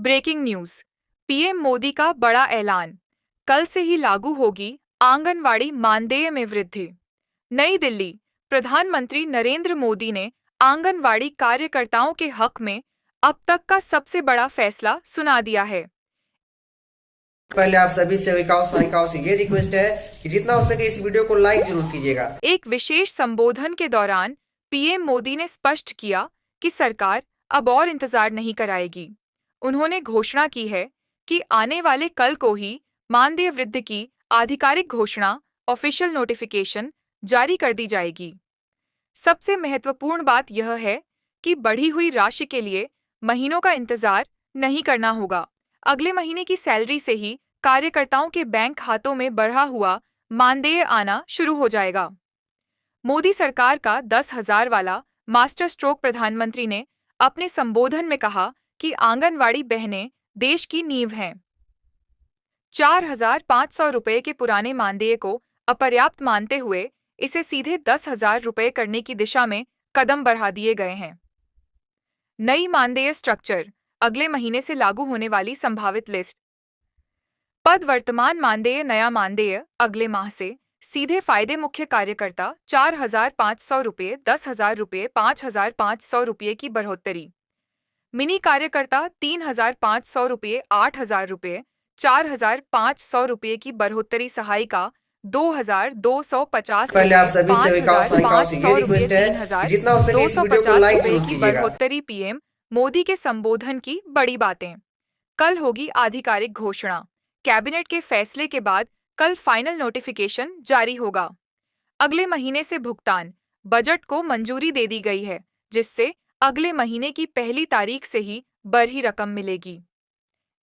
Breaking news. PM Modi का बड़ा ऐलान। कल से ही लागू होगी आंगनवाड़ी मानदेय में वृद्धि। नई दिल्ली। प्रधानमंत्री नरेंद्र मोदी ने आंगनवाड़ी कार्यकर्ताओं के हक में अब तक का सबसे बड़ा फैसला सुना दिया है। पहले आप सभी सेविकाओं सहायिकाओं से ये रिक्वेस्ट है कि जितना हो सके इस वीडियो को लाइक जरूर कीजिएगा। एक विशेष संबोधन के दौरान पीएम मोदी ने स्पष्ट किया कि सरकार अब और इंतजार नहीं कराएगी। उन्होंने घोषणा की है कि आने वाले कल को ही मानदेय वृद्धि की आधिकारिक घोषणा ऑफिशियल नोटिफिकेशन जारी कर दी जाएगी। सबसे महत्वपूर्ण बात यह है कि बढ़ी हुई राशि के लिए महीनों का इंतजार नहीं करना होगा। अगले महीने की सैलरी से ही कार्यकर्ताओं के बैंक खातों में बढ़ा हुआ मानदेय आना शुरू हो जाएगा। मोदी सरकार का 10,000 वाला मास्टर स्ट्रोक। प्रधानमंत्री ने अपने संबोधन में कहा कि आंगनवाड़ी बहनें देश की नींव हैं। 4,500 रुपये के पुराने मानदेय को अपर्याप्त मानते हुए इसे सीधे 10,000 रुपये करने की दिशा में कदम बढ़ा दिए गए हैं। नई मानदेय स्ट्रक्चर। अगले महीने से लागू होने वाली संभावित लिस्ट। पद वर्तमान मानदेय। नया मानदेय अगले माह से सीधे फायदे मुख्य कार्यकर्ता 4,500 रुपये, 10,000 रुपये, 5,500 रुपये की बढ़ोतरी। मिनी कार्यकर्ता 3,500 रुपये, 8,000 रुपये, 4,500 रुपये की बढ़ोतरी। सहायिका 2,250 पहले आप रुपये, सभी सेविकाओं सहायिकाओं से 5,500 ये रुपये, रिक्वेस्ट है कि जितना हो सके इस वीडियो को 3,250 लाइक रुपये जरूर की कीजिएगा। बढ़ोतरी। पीएम मोदी के संबोधन की बड़ी बातें। कल होगी आधिकारिक घोषणा। कैबिनेट के फैसले के बाद कल फाइनल नोटिफिकेशन जारी होगा। अगले महीने से भुगतान। बजट को मंजूरी दे दी गई है, जिससे अगले महीने की पहली तारीख से ही बड़ी रकम मिलेगी।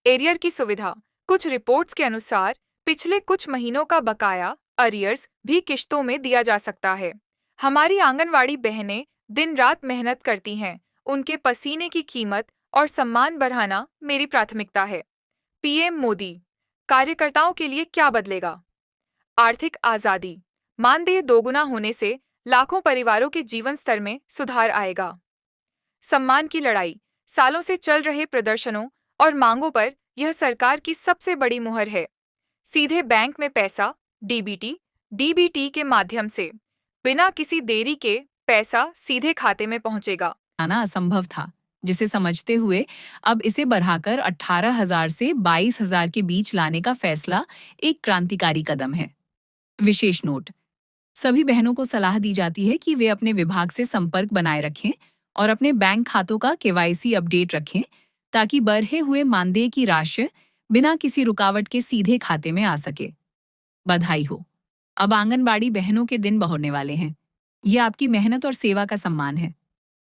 एरियर की सुविधा। कुछ रिपोर्ट्स के अनुसार पिछले कुछ महीनों का बकाया अरियर्स भी किश्तों में दिया जा सकता है। हमारी आंगनवाड़ी बहनें दिन रात मेहनत करती हैं। उनके पसीने की कीमत और सम्मान बढ़ाना मेरी प्राथमिकता है। पीएम मोदी। कार्यकर्ताओं के लिए क्या बदलेगा? आर्थिक आज़ादी। मानदेय दोगुना होने से लाखों परिवारों के जीवन स्तर में सुधार आएगा। सम्मान की लड़ाई। सालों से चल रहे प्रदर्शनों और मांगों पर यह सरकार की सबसे बड़ी मुहर है। सीधे बैंक में पैसा डीबीटी के माध्यम से बिना किसी देरी के पैसा सीधे खाते में पहुंचेगा। आना असंभव था, जिसे समझते हुए अब इसे बढ़ाकर 18,000 से 22,000 के बीच लाने का फैसला एक क्रांतिकारी कदम है। विशेष नोट: सभी बहनों को सलाह दी जाती है कि वे अपने विभाग से संपर्क बनाए रखें और अपने बैंक खातों का केवाईसी अपडेट रखें, ताकि बढ़े हुए मानदेय की राशि बिना किसी रुकावट के सीधे खाते में आ सके। बधाई हो, अब आंगनबाड़ी बहनों के दिन बहुरने वाले हैं। ये आपकी मेहनत और सेवा का सम्मान है।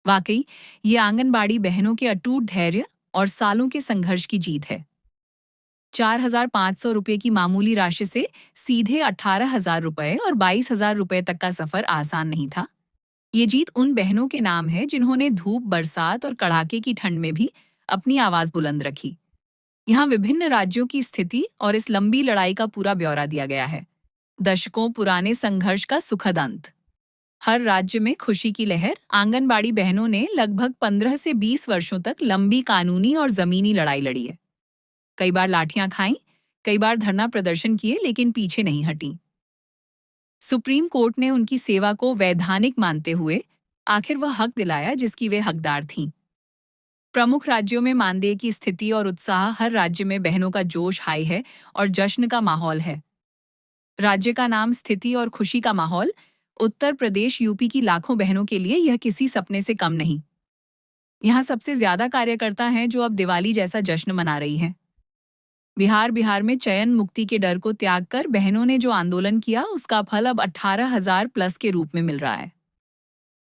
वाकई, ये आंगनबाड़ी बहनों के अटूट धैर्य और सालों के संघर्ष की जीत है। 4,500 रुपये की मामूली राशि से सीधे 18,000 रुपये और 22,000 रुपये तक का सफर आसान नहीं था। ये जीत उन बहनों के नाम है जिन्होंने धूप, बरसात और कड़ाके की ठंड में भी अपनी आवाज बुलंद रखी। यहाँ विभिन्न राज्यों की स्थिति और इस लंबी लड़ाई का पूरा ब्यौरा दिया गया है। दशकों पुराने संघर्ष का सुखद अंत। हर राज्य में खुशी की लहर। आंगनबाड़ी बहनों ने लगभग 15 से 20 वर्षों तक लंबी कानूनी और जमीनी लड़ाई लड़ी है। कई बार लाठियां खाईं, कई बार धरना प्रदर्शन किए, लेकिन पीछे नहीं हटी। सुप्रीम कोर्ट ने उनकी सेवा को वैधानिक मानते हुए आखिर वह हक दिलाया जिसकी वे हकदार थीं। प्रमुख राज्यों में मानदेय की स्थिति और उत्साह। हर राज्य में बहनों का जोश हाई है और जश्न का माहौल है। राज्य का नाम, स्थिति और खुशी का माहौल। उत्तर प्रदेश, यूपी की लाखों बहनों के लिए यह किसी सपने से कम नहीं। यहाँ सबसे ज्यादा कार्यकर्ता हैं जो अब दिवाली जैसा जश्न मना रही हैं। बिहार में चयन मुक्ति के डर को त्याग कर बहनों ने जो आंदोलन किया, उसका फल अब 18,000 प्लस के रूप में मिल रहा है।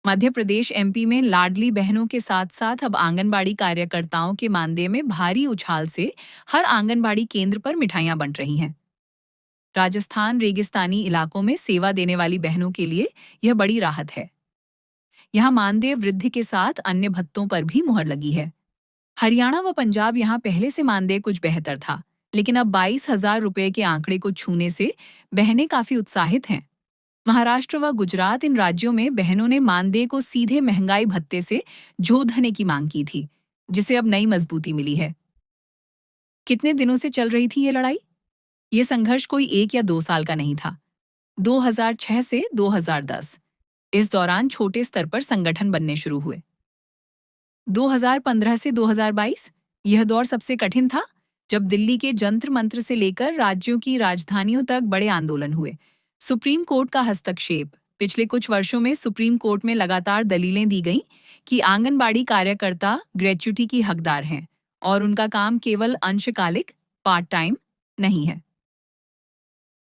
मध्य प्रदेश, एमपी में लाडली बहनों के साथ साथ अब आंगनबाड़ी कार्यकर्ताओं के मानदेय में भारी उछाल से हर आंगनबाड़ी केंद्र पर मिठाइयां बंट रही हैं। राजस्थान, रेगिस्तानी इलाकों में सेवा देने वाली बहनों के लिए यह बड़ी राहत है। यहाँ मानदेय वृद्धि के साथ अन्य भत्तों पर भी मुहर लगी है। हरियाणा व पंजाब, यहाँ पहले से मानदेय कुछ बेहतर था, लेकिन अब 22,000 रुपये के आंकड़े को छूने से बहनें काफी उत्साहित हैं। महाराष्ट्र व गुजरात, इन राज्यों में बहनों ने मानदेय को सीधे महंगाई भत्ते से जोड़ने की मांग की थी, जिसे अब नई मजबूती मिली है। कितने दिनों से चल रही थी ये लड़ाई? ये संघर्ष कोई 1 या 2 साल का नहीं था। 2006 से 2010 इस दौरान छोटे स्तर पर संगठन बनने शुरू हुए। 2015 से 2022 यह दौर सबसे कठिन था, जब दिल्ली के जंतर मंत्र से लेकर राज्यों की राजधानियों तक बड़े आंदोलन हुए। सुप्रीम कोर्ट का हस्तक्षेप। पिछले कुछ वर्षों में सुप्रीम कोर्ट में लगातार दलीलें दी गईं कि आंगनबाड़ी कार्यकर्ता ग्रेच्युटी की हकदार हैं और उनका काम केवल अंशकालिक पार्ट टाइम नहीं है।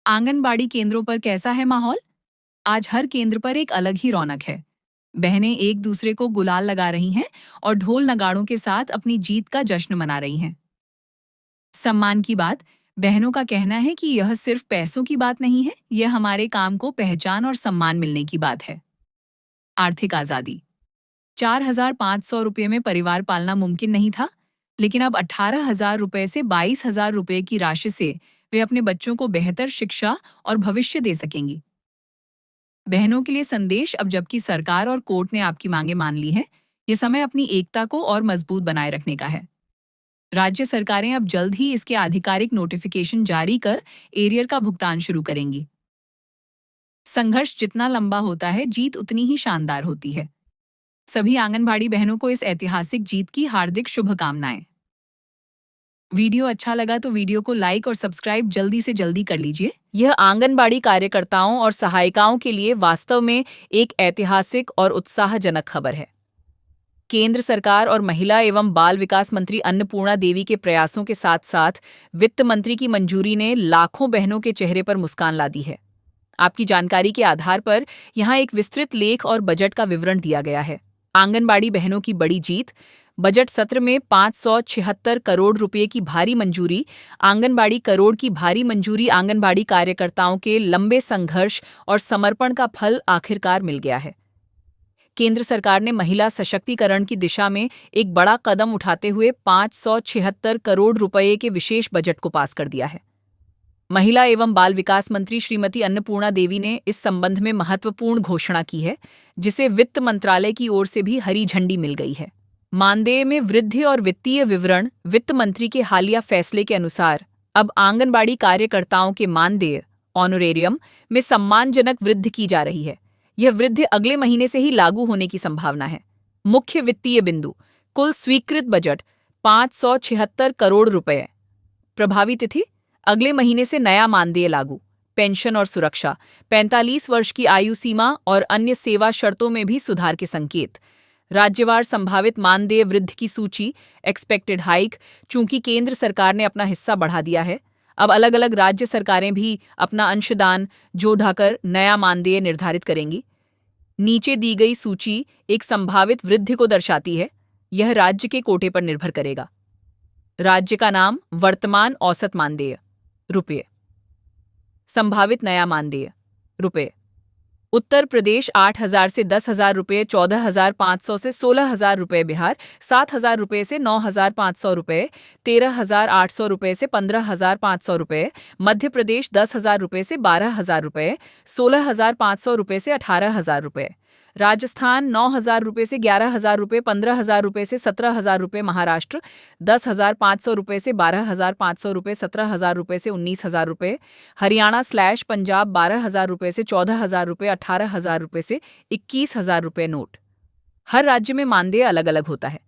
आंगनबाड़ी केंद्रों पर कैसा है माहौल? आज हर केंद्र पर एक अलग ही रौनक है। बहनें एक दूसरे को गुलाल लगा रही हैं और ढोल नगाड़ों के साथ अपनी जीत का जश्न मना रही हैं। सम्मान की बात। बहनों का कहना है कि यह सिर्फ पैसों की बात नहीं है, यह हमारे काम को पहचान और सम्मान मिलने की बात है। आर्थिक आज़ादी। 4,500 रुपये में परिवार पालना मुमकिन नहीं था, लेकिन अब 18,000 रुपये से 22,000 रुपये की राशि से वे अपने बच्चों को बेहतर शिक्षा और भविष्य दे सकेंगी। बहनों के लिए संदेश। अब जबकि सरकार और कोर्ट ने आपकी मांगें मान ली हैं, ये समय अपनी एकता को और मजबूत बनाए रखने का है। राज्य सरकारें अब जल्द ही इसके आधिकारिक नोटिफिकेशन जारी कर एरियर का भुगतान शुरू करेंगी। संघर्ष जितना लंबा होता है, जीत उतनी ही शानदार होती है। सभी आंगनबाड़ी बहनों को इस ऐतिहासिक जीत की हार्दिक शुभकामनाएं। वीडियो अच्छा लगा तो वीडियो को लाइक और सब्सक्राइब जल्दी से जल्दी कर लीजिए। यह आंगनबाड़ी कार्यकर्ताओं और सहायिकाओं के लिए वास्तव में एक ऐतिहासिक और उत्साहजनक खबर है। केंद्र सरकार और महिला एवं बाल विकास मंत्री अन्नपूर्णा देवी के प्रयासों के साथ साथ वित्त मंत्री की मंजूरी ने लाखों बहनों के चेहरे पर मुस्कान ला दी है। आपकी जानकारी के आधार पर यहाँ एक विस्तृत लेख और बजट का विवरण दिया गया है। आंगनबाड़ी बहनों की बड़ी जीत। बजट सत्र में 576 करोड़ रुपए की भारी मंजूरी। आंगनबाड़ी करोड़ की भारी मंजूरी आंगनबाड़ी कार्यकर्ताओं के लंबे संघर्ष और समर्पण का फल आखिरकार मिल गया है। केंद्र सरकार ने महिला सशक्तिकरण की दिशा में एक बड़ा कदम उठाते हुए 576 करोड़ रुपए के विशेष बजट को पास कर दिया है। महिला एवं बाल विकास मंत्री श्रीमती अन्नपूर्णा देवी ने इस संबंध में महत्वपूर्ण घोषणा की है, जिसे वित्त मंत्रालय की ओर से भी हरी झंडी मिल गई है। मानदेय में वृद्धि और वित्तीय विवरण। वित्त मंत्री के हालिया फैसले के अनुसार अब आंगनबाड़ी कार्यकर्ताओं के मानदेय ऑनोरेरियम में सम्मानजनक वृद्धि की जा रही है। यह वृद्धि अगले महीने से ही लागू होने की संभावना है। मुख्य वित्तीय बिंदु। कुल स्वीकृत बजट 576 करोड़ रुपए। प्रभावी तिथि अगले महीने से नया मानदेय लागू। पेंशन और सुरक्षा। 45 वर्ष की आयु सीमा और अन्य सेवा शर्तों में भी सुधार के संकेत। राज्यवार संभावित मानदेय वृद्धि की सूची। Expected hike. चूंकि केंद्र सरकार ने अपना हिस्सा बढ़ा दिया है, अब अलग अलग राज्य सरकारें भी अपना अंशदान जोड़कर नया मानदेय निर्धारित करेंगी। नीचे दी गई सूची एक संभावित वृद्धि को दर्शाती है। यह राज्य के कोटे पर निर्भर करेगा। राज्य का नाम, वर्तमान औसत मानदेय रुपये। संभावित नया मानदेय रुपये। उत्तर प्रदेश 8,000 से 10,000 रुपये, 14,500 से 16,000 रुपये बिहार, 7,000 रुपये से 9,500 रुपये, 13,800 रुपये से 15,500 रुपये, मध्य प्रदेश 10,000 रुपये से 12,000 रुपये, 16,500 रुपये से 18,000 रुपये, राजस्थान 9,000 रुपये से 11,000 रुपये, 15,000 रुपये से 17,000 रुपये, महाराष्ट्र 10,500 रुपये से 12,500 रुपये, 17,000 रुपये से 19,000 रुपये, हरियाणा / पंजाब 12,000 रुपये से 14,000 रुपये, 18,000 रुपये से 21,000 रुपये नोट। हर राज्य में मानदेय अलग अलग होता है।